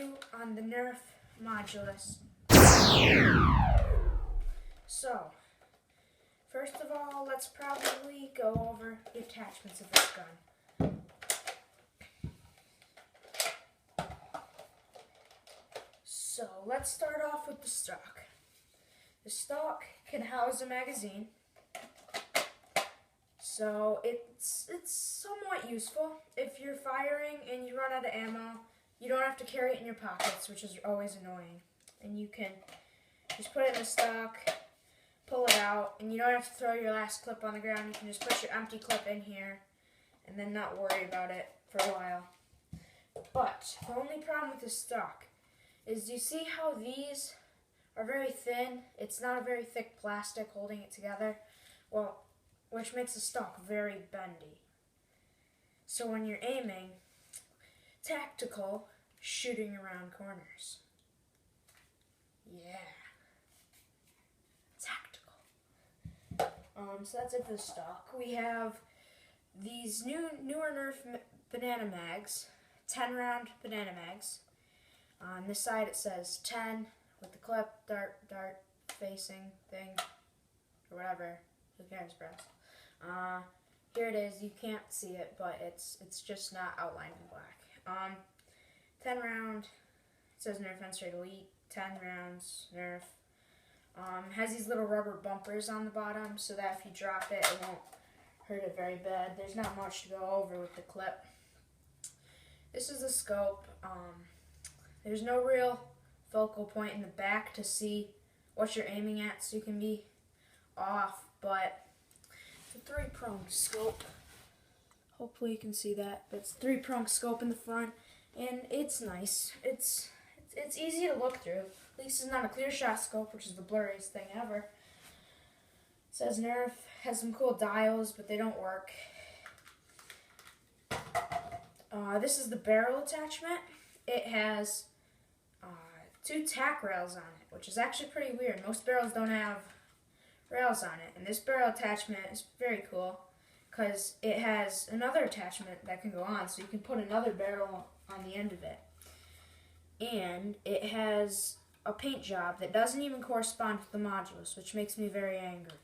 review on the Nerf modulus. So, first of all, let's probably go over the attachments of this gun. So, let's start off with the stock. The stock can house a magazine, so it's somewhat useful. If you're firing and you run out of ammo, you don't have to carry it in your pockets, which is always annoying. And you can just put it in the stock, pull it out, and you don't have to throw your last clip on the ground. You can just put your empty clip in here and then not worry about it for a while. But the only problem with the stock is, you see how these are very thin? It's not a very thick plastic holding it together. Well, which makes the stock very bendy. So when you're aiming, tactical, shooting around corners. Yeah. Tactical. So that's it for the stock. We have these newer Nerf banana mags, 10-round banana mags. On this side it says 10 with the clip, dart facing thing, or whatever. Who cares, bros? Here it is. You can't see it, but it's just not outlined in black. 10 round. It says Nerf Fence Straight Elite. 10 rounds. Nerf. Has these little rubber bumpers on the bottom, so that if you drop it, it won't hurt it very bad. There's not much to go over with the clip. This is the scope. There's no real focal point in the back to see what you're aiming at, so you can be off, but it's a 3-pronged scope. Hopefully you can see that, but it's a 3-pronged scope in the front, and it's nice. It's easy to look through. At least it's not a clear shot scope, which is the blurriest thing ever. It says Nerf, has some cool dials, but they don't work. This is the barrel attachment. It has 2 tack rails on it, which is actually pretty weird. Most barrels don't have rails on it, and this barrel attachment is very cool because it has another attachment that can go on, so you can put another barrel on the end of it. And it has a paint job that doesn't even correspond with the modulus, which makes me very angry.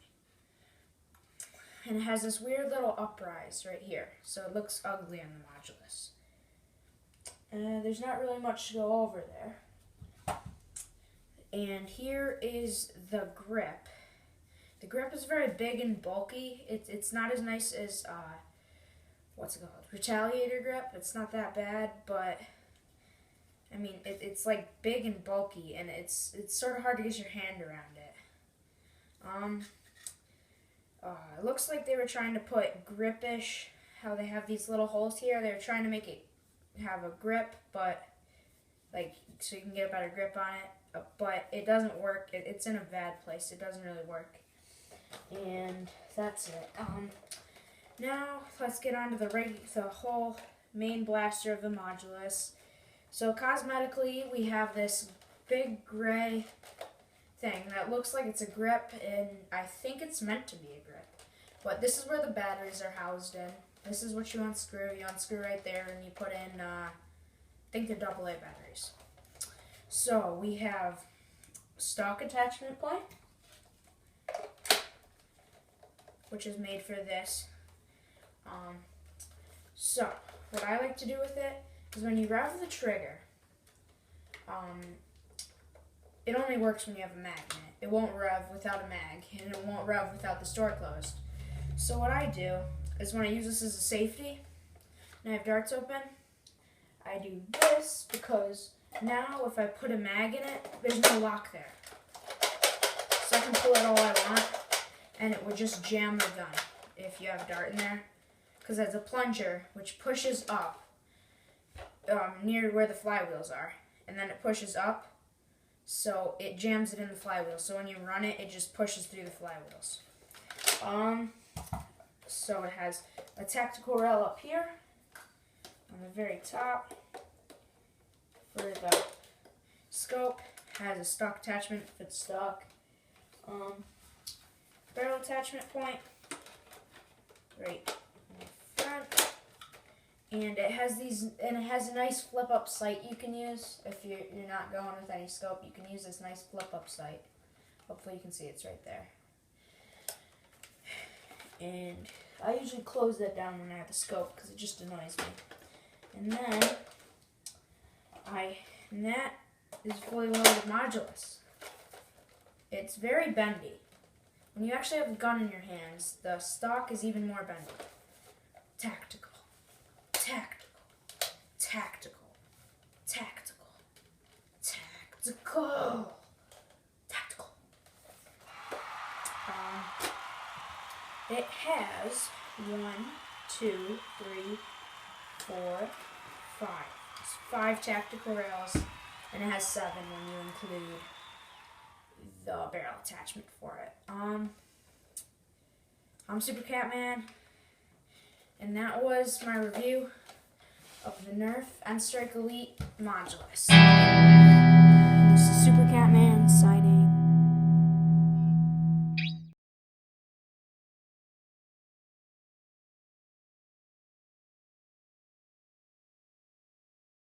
And it has this weird little uprise right here, so it looks ugly on the modulus. There's not really much to go over there. And here is the grip. The grip is very big and bulky. It's not as nice as, what's it called? Retaliator grip. It's not that bad, but, I mean, it's like big and bulky, and it's sort of hard to get your hand around it. It looks like they were trying to put gripish, how they have these little holes here. They were trying to make it have a grip, but, like, so you can get a better grip on it. But it doesn't work. It's in a bad place. It doesn't really work. And that's it. Now let's get on to the whole main blaster of the modulus. So cosmetically, we have this big gray thing that looks like it's a grip, and I think it's meant to be a grip. But this is where the batteries are housed in. This is what you unscrew. You unscrew right there, and you put in, I think they're AA batteries. So we have stock attachment point, which is made for this. So what I like to do with it is, when you rev the trigger, it only works when you have a mag in it. It won't rev without a mag, and it won't rev without the store closed. So what I do is, when I use this as a safety, and I have darts open, I do this, because now if I put a mag in it, there's no lock there. So I can pull it all I want, and it would just jam the gun if you have a dart in there. Because it's a plunger, which pushes up near where the flywheels are. And then it pushes up, so it jams it in the flywheel. So when you run it, it just pushes through the flywheels. So it has a tactical rail up here on the very top. For the scope, has a stock attachment for the stock. Barrel attachment point right in the front. And it has a nice flip-up sight you can use if you're not going with any scope. You can use this nice flip-up sight. Hopefully you can see it's right there. And I usually close that down when I have the scope because it just annoys me. And then that is fully loaded modulus. It's very bendy. When you actually have a gun in your hands, the stock is even more bendy. Tactical. Tactical. Tactical. Tactical. Tactical. Tactical. It has 1, 2, 3, 4, 5. It's 5 tactical rails, and it has 7 when you include the barrel attachment for it. I'm Super Catman, and that was my review of the Nerf N-Strike Elite modulus. This is Super Catman.